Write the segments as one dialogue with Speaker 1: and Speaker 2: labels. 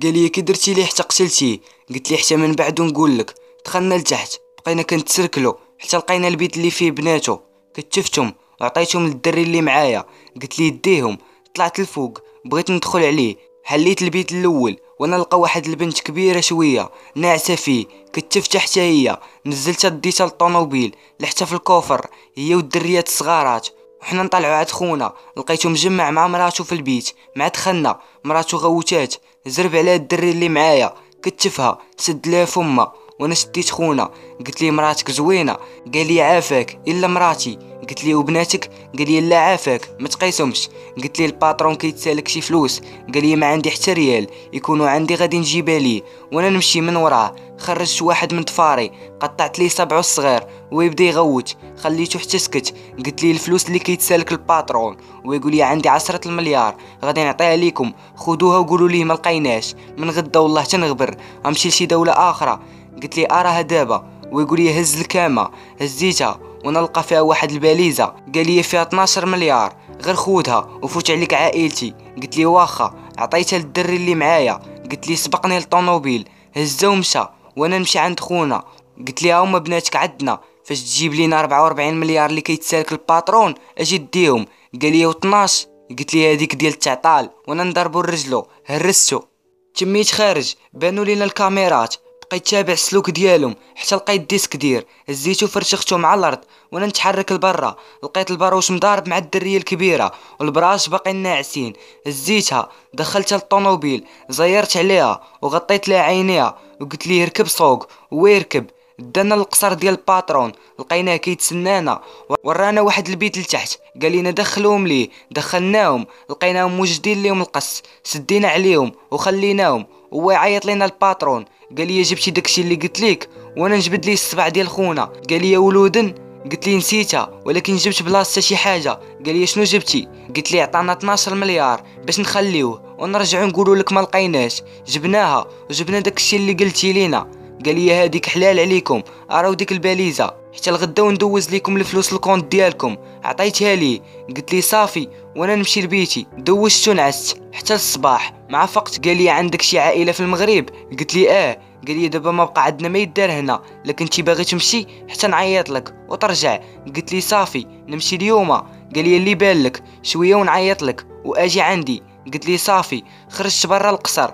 Speaker 1: قال لي كي درتي ليه حتى قتلتيه. قلت لي حتى من بعد نقول لك. دخلنا لتحت بقينا كنتسركلو حتى لقينا البيت اللي فيه بناتو، كتفتهم وعطيتهم للدري اللي معايا. قلت لي يديهم. طلعت لفوق بغيت ندخل عليه، حليت البيت الاول وانا لقى واحد البنت كبيره شويه ناعسه فيه، كتفت حتى هي. نزلتها ديتها للطوموبيل لحتى في الكوفر هي والدريات الصغارات. وحنا نطلعوا عاد خونا لقيتو مجمع مع مراتو في البيت. مع دخلنا مراتو غوتات، زرب على الدري اللي معايا كتفها سد لها فمها. وانا شديت خونا قلت لي مراتك زوينه. قال لي عافاك الا مراتي. قلت لي وبناتك؟ قال لي لا عافاك ما تقيسهمش. قلت لي الباترون كيتسالك شي فلوس. قال لي ما عندي حتى ريال، يكونوا عندي غادي نجيبها ليه. وانا نمشي من وراه خرجت واحد من طفاري قطعت لي صبعو الصغير ويبدا يغوت، خليته حتى سكت. قلت لي الفلوس اللي كيتسالك الباترون، ويقول لي عندي 10 المليار غادي نعطيها ليكم، خذوها وقولوا ليه ما لقيناش. من غدا والله تنغبر غنمشي لشي دوله اخرى. قلت لي اراها دابا. ويقول لي هز الكامه. هزيتها وانا لقى فيها واحد الباليزه قال لي فيها 12 مليار غير خودها وفوت عليك عائلتي. قلت لي واخا. عطيتها للدري اللي معايا. قلت لي سبقني للطوموبيل هزا ومشى وانا نمشي عند خونا. قلت لي هما بناتك عندنا، فاش تجيب لينا 44 مليار اللي كيتسالك الباترون اجي ديهم. قال لي و12. قلت لي هذيك ديال التعطال وانا نضربو الرجلو هرستو. تميت خارج بانوا لينا الكاميرات، بقيت تابع السلوك ديالهم حتى لقيت ديسك دير هزيتو فرشختو مع الارض وانا نتحرك لبرا. لقيت الباروش مضارب مع الدريه الكبيره والبراش باقيين ناعسين. هزيتها دخلتها للطوموبيل زيرت عليها وغطيت لها عينيها وقلت ليه ركب سوق ويركب. دانا للقصر ديال الباترون لقيناه كيتسنانا، ورانا واحد البيت لتحت قال لينا دخلوهم ليه. دخلناهم لقيناهم موجدين ليهم القص، سدينا عليهم وخليناهم. هو يعيط لينا الباترون قال لي جبتي داكشي اللي قلت ليك، وانا نجبد ليه الصبع ديال خونا. قال لي ولودن. قلت لي نسيتها ولكن جبت بلاصتها شي حاجه. قال لي شنو جبتي؟ قلت لي عطانا 12 مليار باش نخليوه ونرجعوا نقولوا لك ما لقيناش. جبناها وجبنا داكشي اللي قلتي لينا. قال لي هذيك حلال عليكم، اراو ديك الباليزه حتى الغدا وندوز لكم الفلوس الكونت ديالكم. عطيتها ليه. قلت لي صافي وانا نمشي لبيتي. دوزت ونعست حتى الصباح مع فقت. قال لي عندك شي عائله في المغرب؟ قلت لي قال لي دابا ما بقى عندنا ما يدار هنا، لكن انت باغي تمشي حتى نعيط لك وترجع. قلت لي صافي نمشي اليوم. قال لي اللي بان لك شويه ونعيط لك واجي عندي. قلت لي صافي. خرجت برا القصر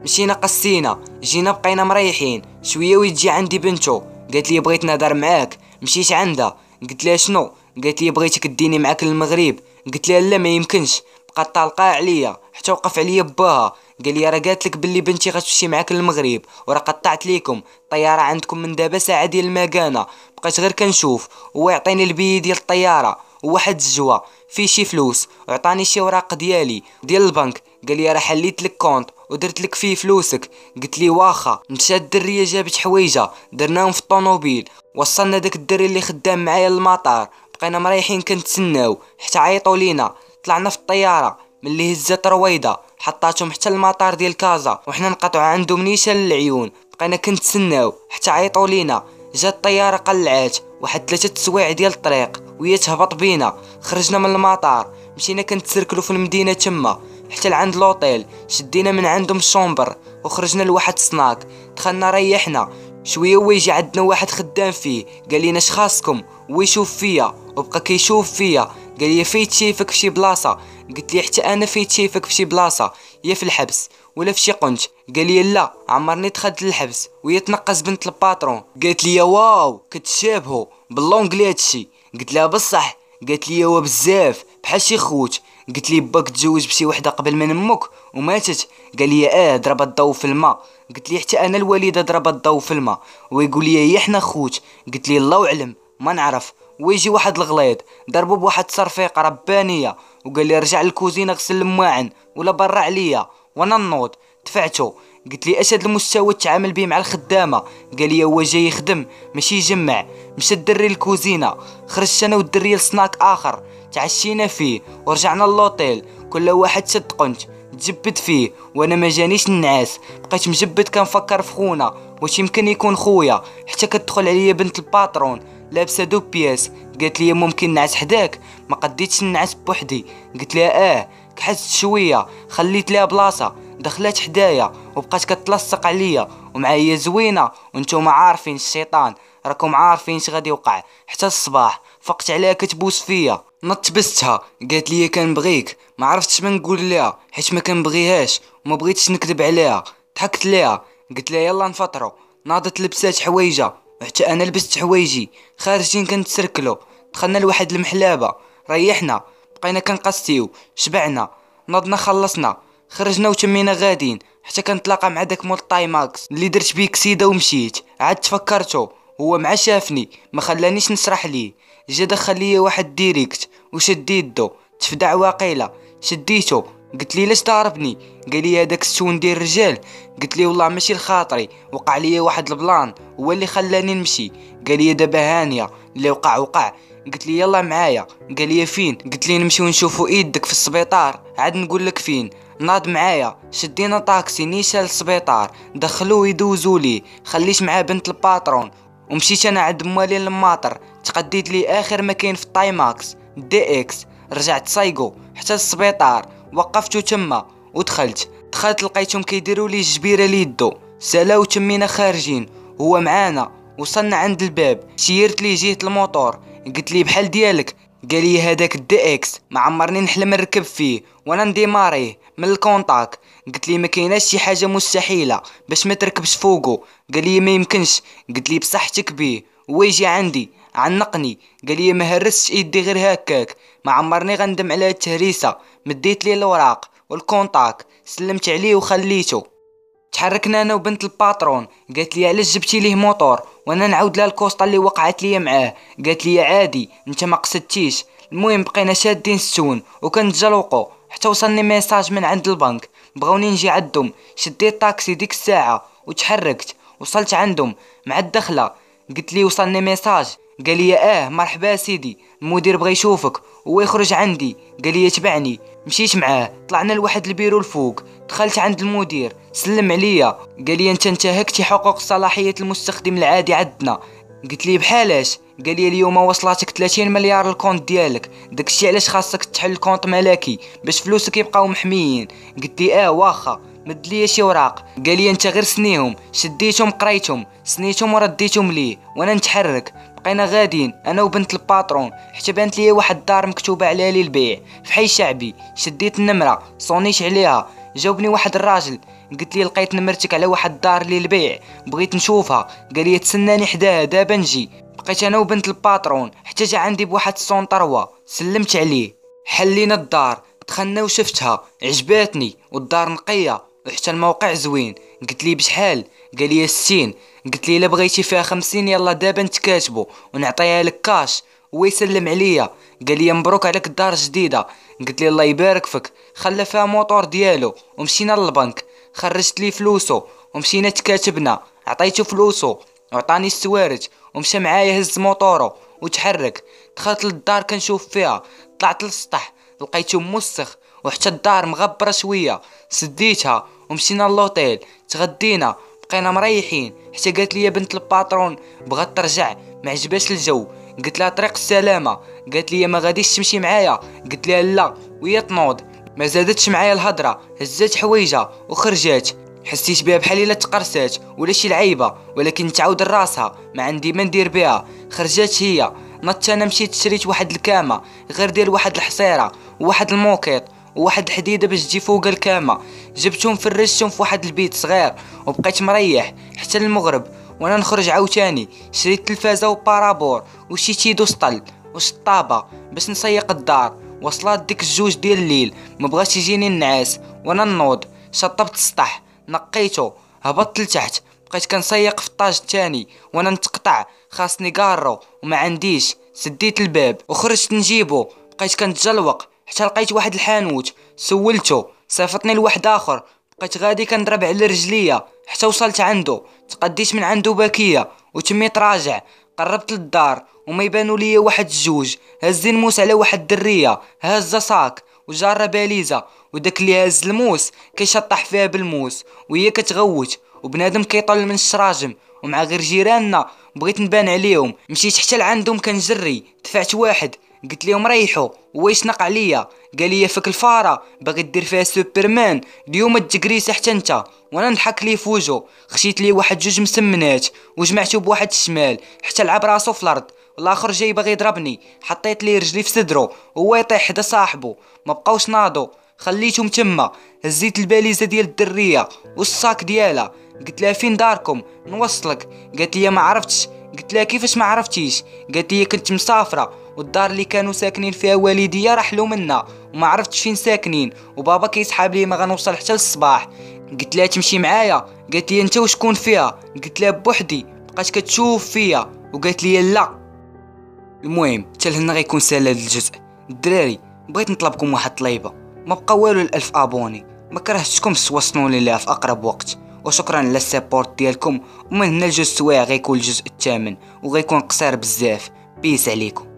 Speaker 1: مشينا قسينا جينا بقينا مريحين شويه ويجي عندي بنتو. قالت لي بغيت نهضر معاك. مشيت عندها قلت لها شنو؟ قالت لي بغيتك ديني معاك للمغرب. قلت لها لا ما يمكنش. بقات طالقه عليا حتى وقف عليا باها. قال لي راه قالت لك بلي بنتي غتمشي معاك للمغرب وراه قطعت ليكم الطياره عندكم من دابا ساعه ديال المكانه. بقيت غير كنشوف هو يعطيني البي ديال الطياره وواحد الجوا فيه شي فلوس وعطاني شي اوراق ديالي ديال البنك. قال لي راه حليت لك كونط ودرت لك فيه فلوسك. قلت لي واخا. مشات الدريه جابت حوايجها درناهم في الطوموبيل، وصلنا داك الدري اللي خدام معايا للمطار. بقينا مريحين كنتسناو حتى عيطوا لينا. طلعنا في الطياره ملي هزات رويضه حطاتهم حتى المطار ديال كازا وحنا نقطعوا عندهم نيشان للعيون. بقينا كنتسناو حتى عيطوا لينا. جات الطياره قلعات واحد 3 سوايع ديال الطريق وهي تهبط بينا. خرجنا من المطار مشينا كنتسركلوا في المدينه تما حتى لعند لوطيل. شدينا من عندهم الشومبر وخرجنا لواحد سناك. دخلنا ريحنا شويه ويجي عندنا واحد خدام فيه قال لينا اش خاصكم ويشوف فيا. وبقى كيشوف فيا. قال لي فايت شايفك في شي بلاصه. قلت لي حتى انا فايت شايفك في شي بلاصه، يا في الحبس ولا في شي قنت. قال لي لا عمرني دخلت للحبس وهي تنقص بنت الباترون. قالت لي واو كتشابهوا باللونجلي هادشي. قلت لها بصح. قالت لي هو بزاف بحال شي خوت. قلت لي باك تزوج بشي وحده قبل من امك وماتت؟ قال لي ضربت الضو في الماء. قلت لي حتى انا الوالده ضربت الضو في الماء. ويقول لي هي حنا خوت. قلت لي الله اعلم ما نعرف. ويجي واحد الغليظ ضربو بواحد الصرفيقه ربانيه وقال لي رجع للكوزينه غسل الماعن ولا برا عليا. وانا نوض دفعته. قلت لي اش هاد المستوى تعامل به مع الخدامه؟ قال لي هو جاي يخدم ماشي يجمع. مشى الدري للكوزينه، خرجت انا والدري لسناك اخر تعشينا فيه ورجعنا للوطيل. كل واحد شد قنت تجبد فيه وانا ما جانيش النعاس. بقيت مجبد كنفكر في خونا واش يمكن يكون خويا. حتى كتدخل عليا بنت الباترون لابسه دو بياس. قالت لي ممكن نعس حداك؟ ما قديتش نعس بوحدي. قلت لها كحست شويه خليت لها بلاصه دخلات حدايا وبقات كتلصق عليا ومعايا زوينه، وانتوما عارفين الشيطان راكم عارفين اش غادي يوقع. حتى الصباح فقت عليها كتبوس فيا، نط بستها قالت لي كنبغيك. ما عرفتش ما نقول لها حيت ما كنبغيهاش وما بغيتش نكذب عليها. ضحكت ليها قلت لها يلا نفطروا. ناضت لبسات حوايجها وحتى انا لبست حوايجي، خارجين كنتسركلو. دخلنا لواحد المحلابه، ريحنا، بقينا كنقسيو، شبعنا، نضنا، خلصنا، خرجنا وتمينا غادين حتى كنتلاقى مع داك مول طايماكس اللي درت بيه كسيده ومشيت. عاد تفكرتو هو مع شافني ما خلانيش نشرح ليه، جا دخل ليا واحد ديريكت وشد يدو، تفدع واقيلا. شديتو قلت لي لاش ضاربني؟ قال لي هذاك السون ديال الرجال. قلت لي والله ماشي الخاطري، وقع لي واحد البلان هو اللي خلاني نمشي. قال لي دابا هانيه اللي وقع وقع. قلت لي يلا معايا. قال لي فين؟ قلت لي نمشيو نشوفوا ايدك في السبيطار عاد نقول لك فين. ناض معايا، شدينا طاكسي نيشان للسبيطار، دخلوه يدوزوا لي، خليت معاه بنت الباترون ومشيت انا عند موالين الماطر. تقديت لي اخر ما كاين في الطايماكس دي اكس، رجعت سايقو حتى للسبيطار، وقفتو تما ودخلت لقيتهم كيديروا لي الجبيره ليدو. سالاو تمينا خارجين هو معانا. وصلنا عند الباب، شيرت لي جهه الموتور، قلت لي بحال ديالك. قال لي هذاك الدي اكس ما عمرني نحلم نركب فيه وانا نديماريه من الكونطاك. قلت لي ما كايناش شي حاجه مستحيله باش ما تركبش فوقو. قال لي ما يمكنش. قلت لي بصحتك بيه ويجي عندي عنقني. قال لي ما هرستش ايدي غير هكاك، ما عمرني غندم على التهريسه. مديت لي الاوراق والكونطاك، سلمت عليه وخليته. تحركنا انا وبنت الباترون. قالت لي علاش جبتي ليه موتور وانا نعاود لها الكوسطه اللي وقعت لي معاه؟ قالت لي عادي انت ما قصدتيش. المهم بقينا شادين السون وكنتجلوقو حتى وصلني ميساج من عند البنك بغاوني نجي عندهم. شديت طاكسي ديك الساعه وتحركت، وصلت عندهم مع الدخله. قلت لي وصلني ميساج. قال لي مرحبا سيدي، المدير بغى يشوفك هو يخرج عندي. قال لي تبعني. مشيت معاه، طلعنا لواحد البيرو الفوق، دخلت عند المدير سلم عليا. قال لي انت انتهكتي حقوق صلاحيه المستخدم العادي عندنا. قلت لي بحالاش؟ قال لي اليوم وصلاتك 30 مليار الكونت ديالك، داكشي علاش خاصك تحل كونت ملكي باش فلوسك يبقاو محميين. قلت لي واخا. مد لي شي وراق. قال لي انت غير سنيهم. شديتهم قريتهم سنيتهم ورديتهم ليه وانا نتحرك. بقينا غاديين انا وبنت الباترون حتى بانت لي واحد الدار مكتوبه عليها للبيع في حي شعبي. شديت النمره صونيش عليها، جاوبني واحد الراجل. قلت لي لقيت نمرتك على واحد الدار للبيع بغيت نشوفها. قال لي تسناني حداها دابا نجي. بقيت انا وبنت الباترون حتى جا عندي بواحد السونطروا، سلمت عليه. حلينا الدار، دخلنا وشفتها عجباتني، والدار نقيه وحتى الموقع زوين. قلت لي بشحال؟ قال لي 60. قلت لي الا بغيتي فيها 50 يلا دابا نتكاتبوا ونعطيها لك كاش. هو يسلم عليا قال لي مبروك عليك الدار جديده. قلت لي الله يبارك فيك. خلى فيها موتور ديالو ومشينا للبنك، خرجت لي فلوسو ومشينا تكاتبنا. عطيتو فلوسو وعطاني السوارج ومشى معايا هز موطورو وتحرك. دخلت للدار كنشوف فيها، طلعت للسطح لقيتو موسخ وحتى الدار مغبره شويه. سديتها ومشينا للوطيل، تغدينا، بقينا مريحين حتى قالت لي بنت الباترون بغات ترجع ما عجباش الجو. قلت لها طريق السلامه. قالت لي ما غاديش تمشي معايا. قلت لها لا، وهي تنوض ما زادتش معايا الهضره، هزات حوايجها وخرجات. حسيت بها بحال الا تقرصات ولا شي لعيبه، ولكن تعاود راسها ما عندي ما ندير بها. خرجات هي، نطت انا مشيت شريت واحد الكامه غير ديال واحد الحصيره وواحد الموكيط وواحد الحديده باش تجي فوق الكامه. جبتهم فرشتهم في واحد البيت صغير وبقيت مريح حتى المغرب. وانا نخرج عاوتاني شريت تلفازه وبارابور وشي تيدو سطل وشطابه باش نسيق الدار. وصلات ديك الجوج ديال الليل، ما بغاش يجيني النعاس وانا نوض. شطبت السطح نقيتو، هبطت لتحت، بقيت كنسيق في الطاج الثاني وانا نتقطع، خاصني كارو وما عنديش. سديت الباب وخرجت نجيبو، بقيت كنتجلوق حتى لقيت واحد الحانوت سولتو، صيفطني لواحد اخر. بقيت غادي كنضرب على رجليا حتى وصلت عنده، تقديت من عنده باكيه وتميت راجع. قربت للدار وما يبانوا ليا واحد الجوج هازين موس على واحد الدريه هازه صاك وجاره باليزه، وداك اللي هاز الموس كيشطح فيها بالموس وهي كتغوت، وبنادم كيطل من الشراجم ومع غير جيراننا. بغيت نبان عليهم، مشيت حتى لعندهم كنجري، دفعت واحد قلت لهم ريحوا هو يشنق عليا. قال لي فك الفاره باغي دير فيها سوبرمان اليوم تجريس حتى انت. وانا نضحك ليه في وجهه، خشيت ليه واحد جوج مسمنات وجمعته بواحد الشمال حتى لعب راسو في الارض. والاخر جاي باغي يضربني، حطيت ليه رجلي في صدرو وهو يطيح حدا صاحبه. ما بقاوش ناضو، خليتهم تما. هزيت الباليزه ديال الدريه والصاك ديالها، قلت لها فين داركم نوصلك؟ قالت لي ما عرفتش. قلت لها كيفاش ما عرفتيش؟ قالت لي كنت مسافره والدار اللي كانوا ساكنين فيها والديا رحلوا منا وما عرفتش فين ساكنين، وبابا كيسحاب لي ما غنوصل حتى للصباح. قلت لها تمشي معايا؟ قالت لي انت وشكون فيها؟ قلت لها بوحدي. بقات كتشوف فيا وقالت لي لا. المهم حتى لهنا غيكون سال هذا الجزء. الدراري بغيت نطلبكم واحد الطليبه، ما بقى والو ال1000 ابوني، ما كرهتكمش توصلوني ليها في اقرب وقت. وشكرا على السبورت ديالكم. ومن هنا الجزء السوايع غيكون الجزء الثامن وغيكون قصير بزاف. بيس عليكم.